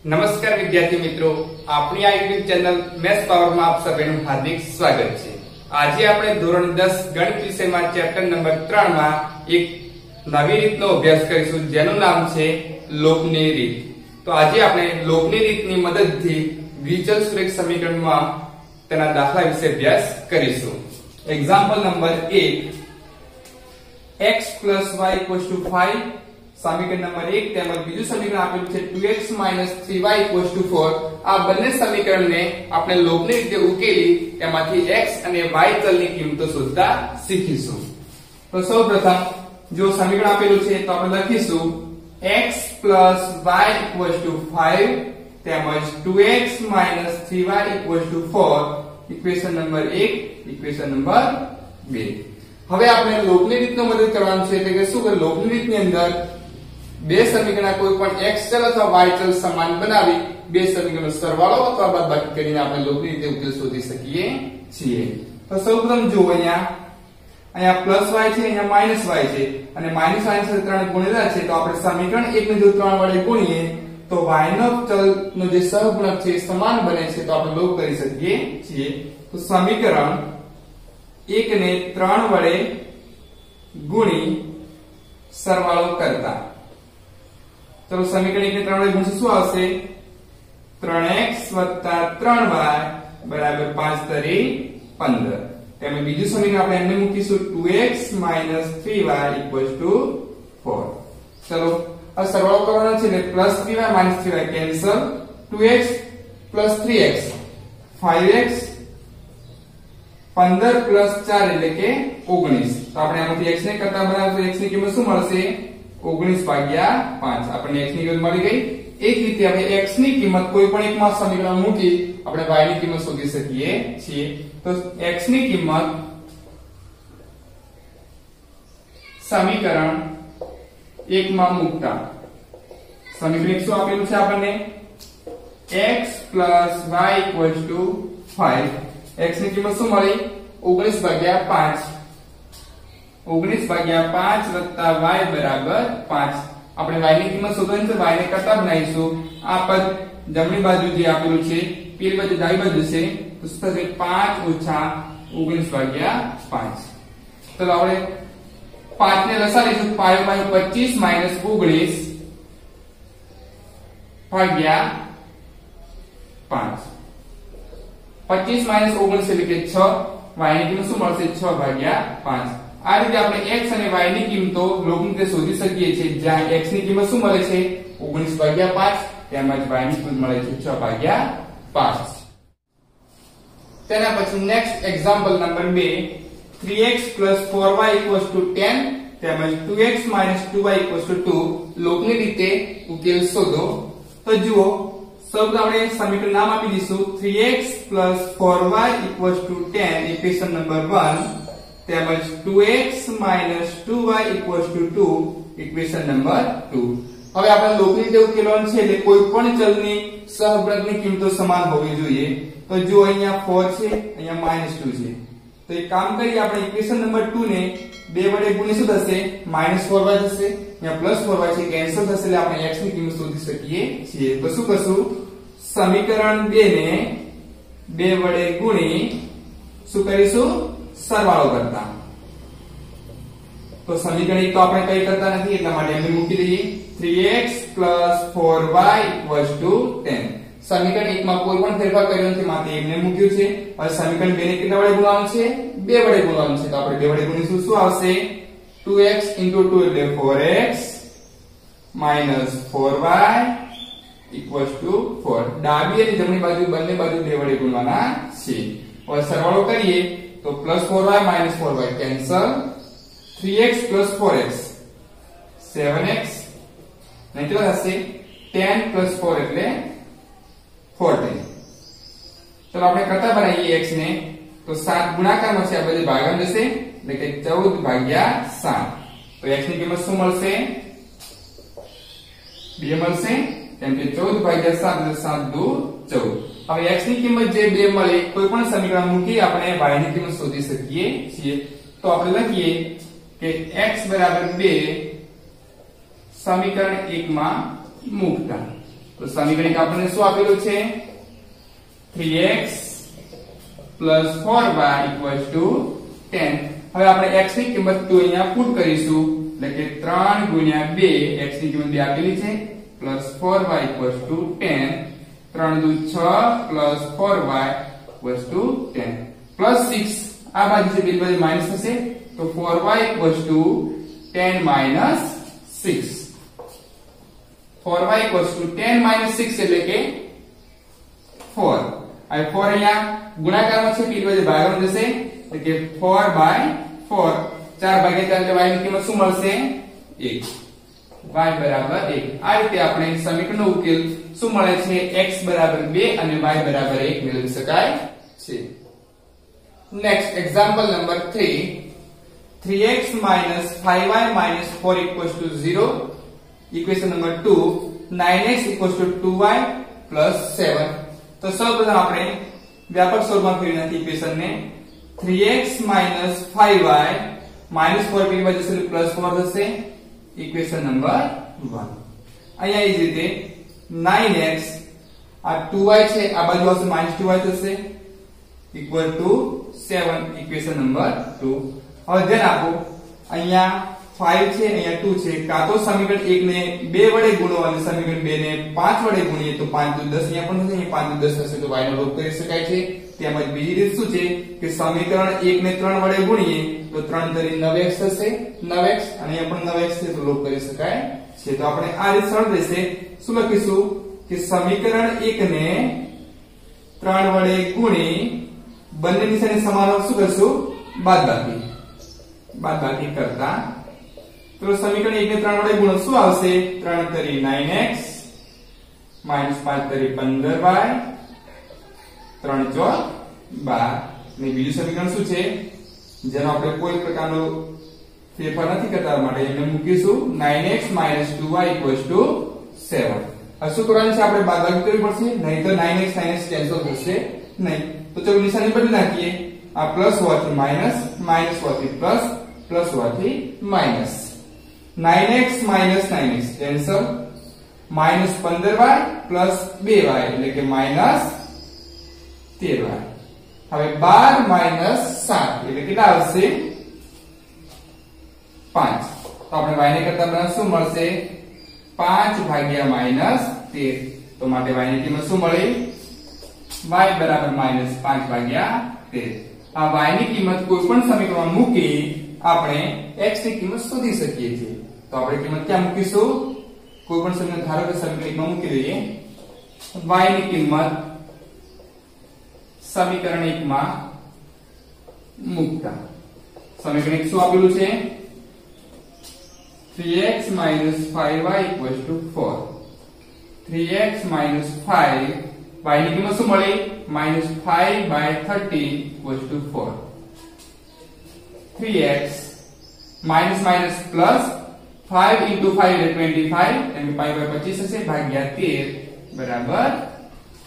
નમસ્કાર વિદ્યાર્થી મિત્રો, આપણી આ યુટ્યુબ ચેનલ મેથ્સ પાવરમાં આપ સૌનું હાર્દિક સ્વાગત છે। આજે આપણે ધોરણ 10 ગણિત વિષયમાં ચેપ્ટર નંબર 3 માં એક નવી રીતનો અભ્યાસ કરીશું જેનું નામ છે લોપની રીત। તો આજે આપણે લોપની રીતની મદદથી દ્વિચલ સુરેખ સમીકરણમાં તેના દાખલા વિશે અભ્યાસ કરીશું। એક્ઝામ્પલ નંબર 1 x + y = 5 સમીકરણ નંબર 1 તેમજ બીજું સમીકરણ આપેલું છે 2x - 3y = 4। આ બંને સમીકરણને આપણે લોપની રીતે ઉકેલી તેમાંથી x અને y ચલની કિંમતો શોધતા શીખીશું। તો સૌપ્રથમ જો સમીકરણ આપેલું છે તો આપણે લખીશું x + y = 5 તેમજ 2x - 3y = 4 equation number 1 equation number 2। હવે આપણે લોપની રીતનો મદદ કરવાનું છે એટલે કે શું કે લોપની રીતની અંદર બે સમીકરણના કોઈ પણ x ચલ અથવા y ચલ સમાન બનાવી બે સમીકરણનો સરવાળો અથવા બાદબાકી કરીને આપણે લોપની રીતે ઉકેલ શોધી શકીએ છીએ। તો સૌપ્રથમ જો અહીંયા પ્લસ y છે અહીંયા માઈનસ y છે અને માઈનસ y સાથે 3 ગુણેલા છે તો આપણે સમીકરણ 1 ને જો 3 વડે ગુણીએ તો y નો ચલનો જે સહગુણક છે સમાન બને છે તો આપણે લોપ કરી શકીએ છીએ। તો સમીકરણ 1 ને 3 વડે ગુણી સરવાળો કરતા ચલો સમીકરણ 1 ને 3 વડે ગુણશું શું આવશે 3x + 3y = 5 તરી 15। તેમ બીજું સમીકરણ આપણે એમને મૂકીશું 2x - 3y = 4। ચલો આ સરવાળો કરવાનો છે એટલે +3y - 3y cancel 2x + 3x 5x 15 + 4 એટલે કે 19। તો આપણે આમાંથી x ને કરતા બનાવશું x ની કિંમત શું મળશે 19/5 આપણને x ની કિંમત મળી ગઈ। એક રીતે હવે x ની કિંમત કોઈ પણ એકમાં સમીકરણ મૂકી આપણે y ની કિંમત શોધી શકીએ છીએ। તો x ની કિંમત સમીકરણ 1 માં મૂકતા સમીકરણ 1 શું આપેલું છે આપણને x + y = 5 x ની કિંમત શું મળી 19/5 19/5 + y = 5। આપણે y ની કિંમત શોધવાની છે y ને કરતા બનાવીશું આ પદ જમણી બાજુ જે આપેલું છે પેલી બાજુ ડાબી બાજુ છે તો શું થશે 5 - 19/5। તો આપણે 5 ને લસાડીશું 5 * 25 - 19/5 25 - 19 એટલે કે 6 y ની કિંમત શું મળશે 6/5। આ રીતે આપણે x અને y ની કિંમતો લોપની રીતે શોધી શકીએ છીએ જ્યાં x ની કિંમત શું મળે છે 19/5 તેમજ y ની કિંમત મળે છે 6/5। તેના પછી next example number 2 3x + 4y = 10 તેમજ 2x - 2y = 2 લોપની રીતે ઉકેલ શોધો। તો જુઓ સૌપ્રથમ આપણે સમીકરણ નામ આપી દઈશું 3x + 4y = 10 ઇક્વેશન નંબર 1 તેમજ 2x - 2y = 2 ઇક્વેશન નંબર 2। હવે આપણે લોપની રીતે ઉકેલવાનું છે એટલે કોઈ પણ ચલની સહગુણકની કિંમતો સમાન હોવી જોઈએ। તો જો અહીંયા 4 છે અહીંયા -2 છે તો એક કામ કરીએ આપણે ઇક્વેશન નંબર 2 ને 2 વડે ગુણીએ શું થશે -4y થશે અહીંયા +4y છે કેન્સલ થશે એટલે આપણે x ની કિંમત શોધી શકીએ છીએ। તો શું કરશું સમીકરણ 2 ને 2 વડે ગુણી શું કરીશું સરવાળો કરતા। તો સમીકરણ 1 તો આપણે કઈ કરતા નથી એટલા માટે એમને મૂકી દઈએ 3x + 4y = 10। સમીકરણ 1 માં કોઈ પણ ફેરફાર કર્યો નથી માટે એમને મૂક્યું છે। હવે સમીકરણ 2 ને કેટલા વડે ગુણવાનું છે 2 વડે ગુણવાનું છે તો આપણે 2 વડે ગુણીશું શું આવશે 2x * 2 એટલે 4x - 4y = 4। ડાબી અને જમણી બાજુ બંને બાજુ 2 વડે ગુણવાના છે। હવે સરવાળો કરીએ તો +4y - 4y cancel 3x + 4x 7x નહીં તો હશે 10 + 4 એટલે 14। ચલો આપણે કરતા બનાવીએ x ને તો 7 ગુણાકારમાં છે આ બધે ભાગાકાર જશે એટલે કે 14/7। તો x ની કિંમત શું મળશે 2 મળશે કેમ કે 14/7 એટલે 7 × 2 = 14। હવે x ની કિંમત જે 2 મળે કોઈ પણ સમીકરણ મૂકી આપણે y ની કિંમત શોધી શકીએ છીએ। તો આપણે લખીએ કે x = 2 સમીકરણ 1 માં મૂકતા। તો તો સમીકરણ આપણને શું આપેલું છે 3x plus 4y equals to 10. હવે આપણે x ની કિંમત 2 અહીંયા પુટ કરીશું એટલે કે 3 ગુણ્યા 2 x ની કિંમત 2 આપેલી છે plus 4y equals to 10. 3 દુ 6 plus 4y equals to 10 plus 6 આ બાજુ છે પેલી બાજુ માઈનસ થશે તો 4y equals to 10 minus 6. 4y equals to 10 minus 6 એટલે કે 4. હવે 4 અહીંયા ગુણાકારમાં છે પેલી બાજુ ભાગાકાર જશે એટલે કે 4/4 4 ભાગ્યા 4 એટલે y ની કિંમત શું મળશે 1 y બરાબર 1. આ રીતે આપણે સમીકરણનો ઉકેલ શું મળે છે x બરાબર 2 અને y બરાબર 1 મેળવી શકાય છે. Next example number 3 3x 5y 4 equals to 0. Equation number 2 9x equals to 2y plus 7. તો સૌપ્રથમ આપણે વ્યાપક સ્વરૂપમાં ફેરવી નાખીએ ઇક્વેશનને 3x 5y 4 પેલી બાજુ જશે પ્લસ 4 થશે ઇક્વેશન નંબર 1. અહીંયા એ જ રીતે 9x આ 2y છે આ બાજુ આવશે -2y થશે equal to 7 ઇક્વેશન નંબર 2. હવે ધ્યાન આપો અહીંયા 5 છે અહીંયા 2 છે કાં તો સમીકરણ 1 ને 2 વડે ગુણો અને સમીકરણ 2 ને 5 વડે ગુણીએ તો 5 દુ 10 અહીંયા પણ થશે અહીંયા 5 દુ 10 થશે તો y નો લોપ કરી શકાય છે. તેમજ બીજી રીત શું છે કે સમીકરણ 1 ને 3 વડે ગુણીએ તો 3 તરી 9x થશે 9x અને અહીંયા પણ 9x છે તો લોપ કરી શકાય છે. તો આપણે આ રીત સરળ રહેશે. શું લખીશું કે સમીકરણ 1 ને 3 વડે ગુણી બંને નિશાની સમાન શું કરશું બાદબાકી કરતા તો સમીકરણ 1 ને 3 વડે ગુણો શું આવશે 3 તરી 9x -5 તરી 15y 3 ચોક 12 ને બીજું સમીકરણ શું છે જેનો આપણે કોઈ પ્રકારનો ફેરફાર નથી કરતા માટે એને મૂકીશું 9x 2y 7. હવે શું કરવાનું છે આપણે બાદબાકી કરવી પડશે નહીં તો 9x કેન્સલ થશે નહીં. તો ચલો નિશાની બદલી નાખીએ આ પ્લસ હોવાથી માઈનસ માઈનસ હોવાથી પ્લસ પ્લસ હોવાથી minus 9x 9x cancel -15y plus 2y એટલે કે -13y. હવે 12 7 એટલે કેટલા આવશે 5. તો આપણે y ને કરતા બરાબર શું મળશે 5 ભાગ્યા -13. તો માટે y ની કિંમત શું મળી y બરાબર -5 ભાગ્યા 13. આ y ની કિંમત કોઈ પણ સમીકરણમાં મૂકી આપણે x ની કિંમત શોધી શકીએ છીએ. તો આપણે કિંમત ક્યાં મૂકીશું કોઈ પણ સમીકરણ ધારો કે સમીકરણ 1 માં મૂકી દઈએ y ની કિંમત સમીકરણ 1 માં મૂકતા સમીકરણ 1 શું આપેલું છે 3x 5y 4. 3x 5 y ની કિંમત શું મળી -5/13 4. 3x માઈનસ પ્લસ 5 into 5 એટલે 25 એટલે 5/25 હશે ભાગ્યા 13 બરાબર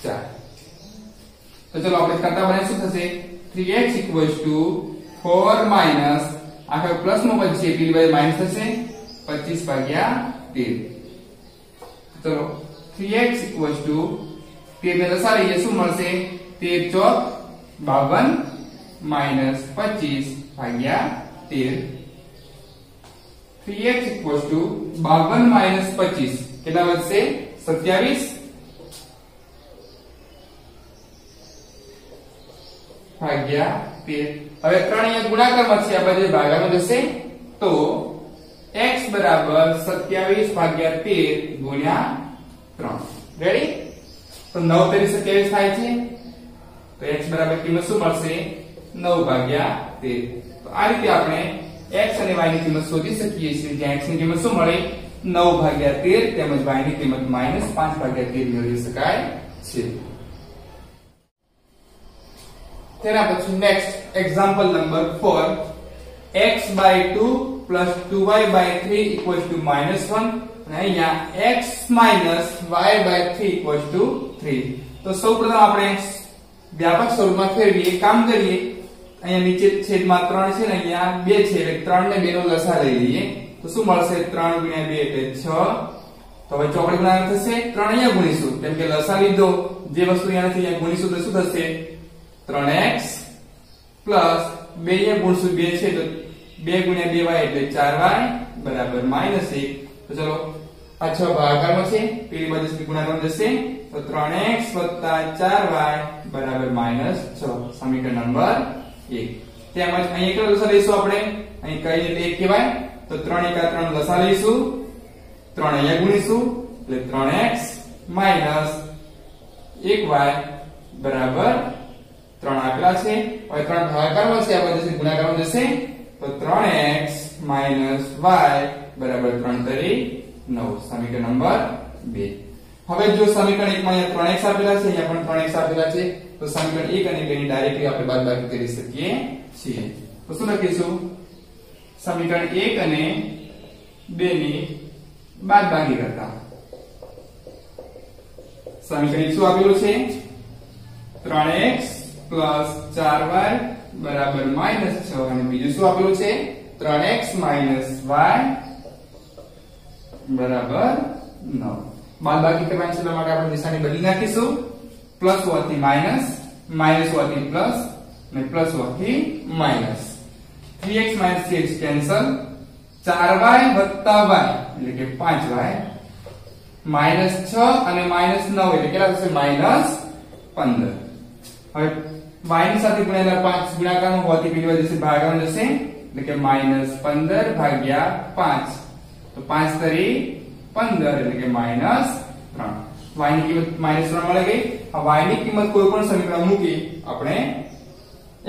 4. તો ચલો આપણે કરતા બને શું થશે 3x 4 માઈનસ આખે પ્લસ નો પછી પેલી બાજુ માઈનસ થશે 25 ભાગ્યા 13. ચલો 3x 13 ને દસાડીએ શું મળશે 13 ચોક 52 માઈનસ 25 ભાગ્યા 13. 3x 52 માઈનસ 25 કેટલા વધશે 27 ભાગ્યા 13. હવે 3 અહીંયા ગુણાકારમાં છે આ બાજુ ભાગાકાર જશે તો x બરાબર 27 ભાગ્યા 13 ગુણ્યા 3. રેડી? તો 9 તરી 27 થાય છે તો x બરાબર કિંમત શું મળશે 9 ભાગ્યા 13. તો આ રીતે આપણે x અને y ની કિંમત શોધી શકીએ છીએ જ્યાં x ની કિંમત શું મળે 9 ભાગ્યા 13 તેમજ y ની કિંમત -5 ભાગ્યા 13 મેળવી શકાય છે. તેના પછી next example number 4 x/2 + 2y/3 = -1 અને અહીંયા x - y/3 = 3. તો સૌપ્રથમ આપણે વ્યાપક સ્વરૂપમાં ફેરવીએ કામ કરીએ અહીંયા નીચે છેદમાં 3 છે ને અહીંયા 2 છે એટલે 3 ને 2 નો લસા લઈ લઈએ તો શું મળશે 3 × 2 એટલે 6 તો હવે ચોકડી ગુણાકાર થશે 3 અહીંયા ગુણીશું કેમ કે લસા લીધો જે વસ્તુ અહીંયાથી અહીંયા ગુણીશું તો શું થશે 3x પ્લસ 2 અહીંયા ગુણશું 2 છે તો 2 ગુણ્યા 2y એટલે 4y બરાબર -1 તો ચલો આ 6 ભાગાકારમાં છે પેલી બાજુ ગુણાકારમાં જશે તો 3x 4y બરાબર -6 સમીકરણ નંબર 1 તેમજ અહીં કેટલો લસા લઈશું આપણે અહીં કઈ એટલે 1 કહેવાય તો 3 એકા 3 લસા લઈશું 3 અહીંયા ગુણીશું એટલે 3x 1y બરાબર 3 આપેલા છે હવે 3 ભાગાકારમાં છે આ બાજુ ગુણાકારમાં જશે તો 3x y બરાબર 3 તરી 9 સમીકરણ નંબર 2 હવે જો સમીકરણ 1 માં અહીંયા 3x આપેલા છે અહીંયા પણ 3x આપેલા છે તો સમીકરણ 1 અને 2 ની ડાયરેક્ટલી આપણે બાદબાકી કરી શકીએ છીએ તો શું લખીશું સમીકરણ 1 અને 2 ની બાદબાકી કરતા સમીકરણ શું આપેલું છે 3x 4y બરાબર -6 અને બીજું શું આપેલું છે 3x y બરાબર 9 બાદબાકી કરવાની છે એટલે માટે આપણે નિશાની બદલી નાખીશું પ્લસ હોવાથી માઈનસ માઈનસ હોવાથી પ્લસ અને પ્લસ હોવાથી minus 3x 3x cancel 4y y એટલે કે 5y -6 અને -9 એટલે કેટલા થશે -15 હવે y ની સાથે ગુણ્યાલા 5 ગુણાકારમાં હોવાથી પેલી બાજુ જશે ભાગાકારમાં જશે એટલે કે -15 ભાગ્યા 5 તો 5 તરી 15 એટલે કે -3 y ની કિંમત -3 મળે ગઈ આ y ની કિંમત કોઈ પણ સમીકરણમાં મૂકી આપણે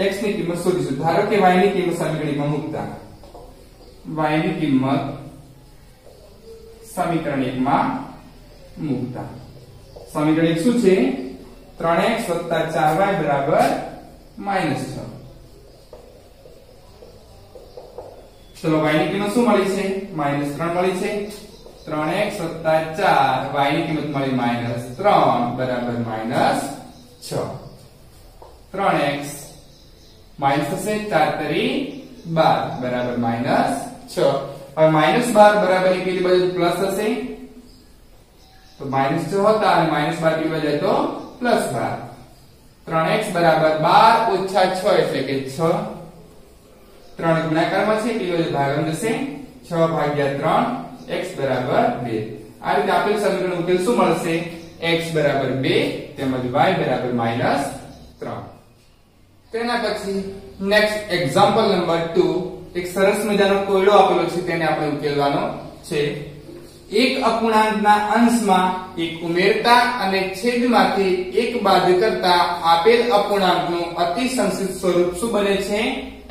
x ની કિંમત શોધીશું ધારો કે y ની કિંમત સમીકરણમાં મૂકતા y ની કિંમત સમીકરણ 1 માં મૂકતા સમીકરણ 1 શું છે 3x 4y બરાબર -6 ચલો y ની કિંમત શું મળી છે -3 મળી છે 3x 4 y ની કિંમત મળી -3 બરાબર -6 3x માઈનસ થશે 4 તરી 12 બરાબર -6 હવે -12 બરાબર ની પેલી બાજુ પ્લસ થશે તો -6 હતા અને -12 પેલી બાજુ જાય તો +12 3x બરાબર 12 - 6 એટલે કે 6 3 ગુણાકારમાં છે પેલી બાજુ ભાગાકાર જશે 6 ભાગ્યા 3 x બરાબર 2 આ રીતે આપેલ સમીકરણ ઉકેલ શું મળશે x બરાબર 2 તેમજ y બરાબર -3 તેના પછી નેક્સ્ટ એક્ઝામ્પલ નંબર 2 એક સરસ મજાનો કોયડો આપેલો છે તેને આપણે ઉકેલવાનો છે એક અપૂર્ણાંકના અંશમાં એક ઉમેરતા અને છેદમાંથી એક બાદ કરતા આપેલ અપૂર્ણાંકનું અતિસંક્ષિપ્ત સ્વરૂપ શું બને છે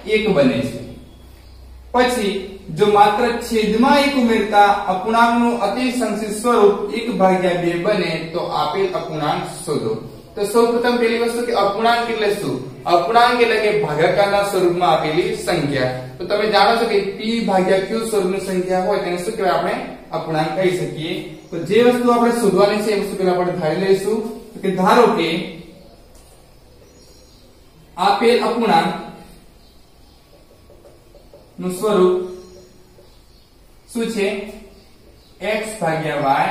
1 બને છે પછી જો માત્ર છેદમાં એક ઉમેરતા અપૂર્ણાંકનું અતિસંક્ષિપ્ત સ્વરૂપ 1/2 બને તો આપેલ અપૂર્ણાંક શોધો તો સૌપ્રથમ પહેલી વસ્તુ કે અપૂર્ણાંક એટલે શું અપૂર્ણાંક એટલે કે ભાગાકારના સ્વરૂપમાં આપેલી સંખ્યા તો તમે જાણો છો કે p ભાગ્યા q સ્વરૂપની સંખ્યા હોય તેને શું કહેવાય આપણે અપૂર્ણાંક કહી શકીએ તો જે વસ્તુ આપણે શોધવાની છે એ વસ્તુ પહેલા આપણે ધારી લઈશું કે ધારો કે આપેલ અપૂર્ણાંક નું સ્વરૂપ શું છે x ભાગ્યા y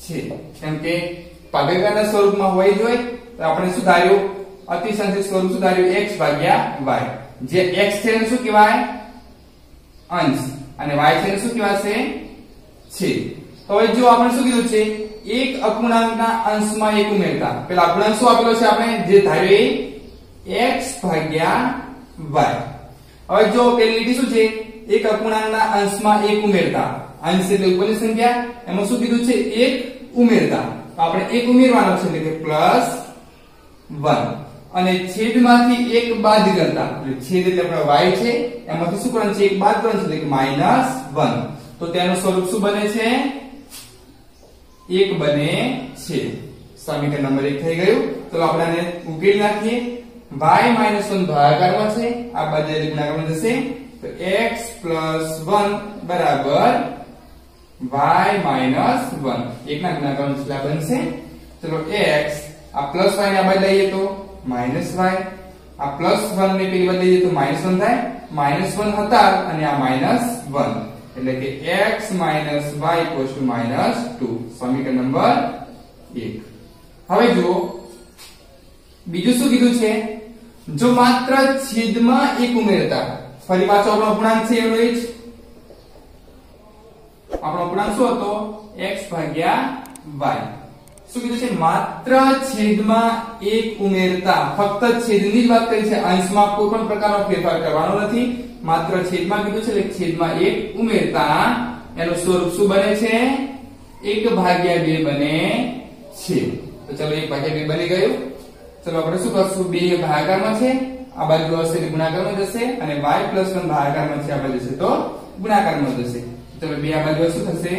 છે કેમ કે ભાગાકારના સ્વરૂપમાં હોય જોઈએ તો આપણે શું ધાર્યું અતિસંક્ષિપ્ત સ્વરૂપ શું ધાર્યું x ભાગ્યા y જે x છે એને શું કહેવાય અંશ અને y છે એને શું કહેવાશે છેદ તો હવે જો આપણે શું કીધું છે એક અપૂર્ણાંકના અંશમાં એક ઉમેરતા પેલા અપૂર્ણાંક શું આપેલો છે આપણે જે ધાર્યું એ x ભાગ્યા y હવે જો પેલી લીટી શું છે એક અપૂર્ણાંકના અંશમાં એક ઉમેરતા અંશ એટલે ઉપરની સંખ્યા એમાં શું કીધું છે એક ઉમેરતા તો આપણે એક ઉમેરવાનો છે એટલે કે +1 અને છેદમાંથી એક બાદ કરતા એટલે છેદ એટલે આપણો y છે એમાંથી શું કરવાનું છે એક બાદ કરવાનું છે એટલે કે -1 તો તેનું સ્વરૂપ શું બને છે 1 બને છે સમીકરણ નંબર 1 થઈ ગયું તો આપણે આને ઉકેલી નાખીએ y -1 ભાગાકારમાં છે આ બાજુ ગુણાકારમાં જશે તો x + 1 બરાબર y -1 એકના ગુણાકારમાં એટલે બનશે ચલો x આ પ્લસ y ને આ બાજુ લઈએ તો -y આ +1 ને પેલી બાજુ લઈએ તો -1 થાય -1 હતા અને આ -1 એટલે કે x - y -2 સમીકરણ નંબર 1. હવે જુઓ બીજું શું કીધું છે, જો માત્ર છેદમાં એક ઉમેરતા, ફરી પાછો આપણો અપૂર્ણાંક છે એનો જ આપણો અપૂર્ણાંક શું હતો x ભાગ્યા y. શું કીધું છે, માત્ર છેદમાં એક ઉમેરતા, ફક્ત છેદની જ વાત કરી છે, અંશમાં કોઈ પણ પ્રકારનો ફેરફાર કરવાનો નથી, માત્ર છેદમાં કીધું છે એટલે છેદમાં એક ઉમેરતા એનું સ્વરૂપ શું બને છે, 1/2 બને છે. તો ચલો 1/2 બની ગયું. ચલો આપણે શું કરશું, 2 ભાગાકારમાં છે, આ બાજુ હશે એટલે ગુણાકારમાં જશે, અને y + 1 ભાગાકારમાં છે, આ બાજુ જશે તો ગુણાકારમાં જશે. ચલો 2 આ બાજુ શું થશે,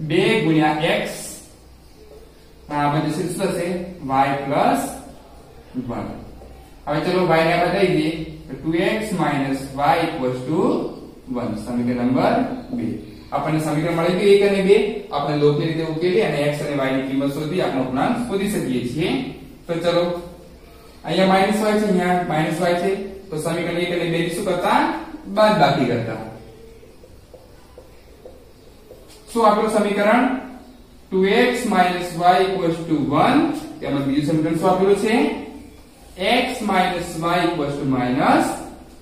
2 × x, આ બાજુ શું થશે, y + 1. હવે ચલો y ને આપણે દઈ દઈએ તો 2x - y = 1 સમીકરણ નંબર 2. આપણને સમીકરણ મળી ગયું 1 અને 2. આપણે લોભની રીતે ઉકેલી અને x અને y ની કિંમત શોધી આપણો અપૂર્ણાંક શોધી શકીએ છીએ. તો ચલો અહીંયા -y છે, અહીંયા -y છે, તો સમીકરણ 1 અને 2 ની શું કરતા, બાદબાકી કરતા. શું આપેલું સમીકરણ 2x - y = 1. તેમાં બીજું સમીકરણ શું આપેલું છે, x - y =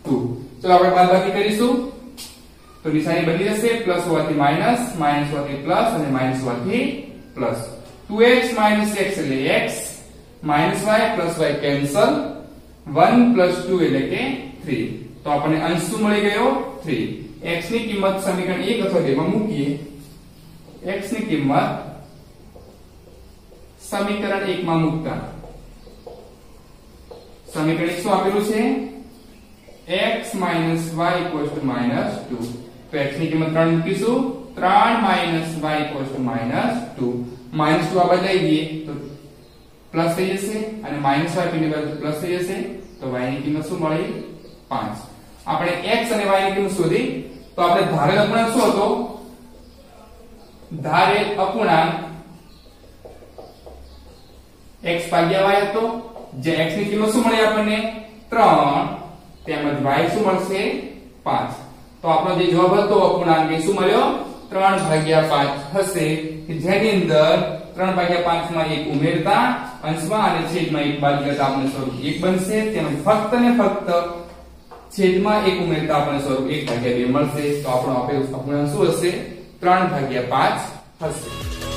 -2. ચલો આપણે બાદબાકી કરીશું તો નિશાની બદલી જશે, પ્લસ હોવાથી માઈનસ, માઈનસ હોવાથી પ્લસ અને માઈનસ હોવાથી પ્લસ. 2x - x એટલે x, -y + y કેન્સલ, 1 + 2 એટલે કે 3. તો આપણને અંશ શું મળી ગયો, 3. x ની કિંમત સમીકરણ 1 અથવા 2 માં મૂકીએ. x ની કિંમત સમીકરણ 1 માં મૂકતા સમીકરણ 1 શું આપેલું છે, x - y = -2. તો x ની કિંમત 3 મૂકીશું, 3 - y = -2. -2 આ બાજુ લઈ જઈએ તો પ્લસ થઈ જશે, અને -y ની બાજુ પ્લસ થઈ જશે, તો y ની કિંમત શું મળી, 5. આપણે x અને y ની કિંમત શોધી, તો આપણે ધારેલ અપૂર્ણાંક શું હતો, ધારેલ અપૂર્ણાંક x ભાગ્યા y હતો, જે x ની કિંમત શું મળી આપણને 3 તેમજ y શું મળશે 5. તો આપણો જે જવાબ હતો અપૂર્ણાંક એ શું મળ્યો, 3/5 હશે, કે જેની અંદર 3/5 માં 1 ઉમેરતા અંશમાં અને છેદમાં 1 બાદ કરતા આપણને સ્વરૂપ 1 બનશે, તેમજ ફક્ત ને ફક્ત છેદમાં 1 ઉમેરતા આપણને સ્વરૂપ 1/2 મળશે. તો આપણો આપેલું અપૂર્ણાંક શું હશે, 3/5 હશે.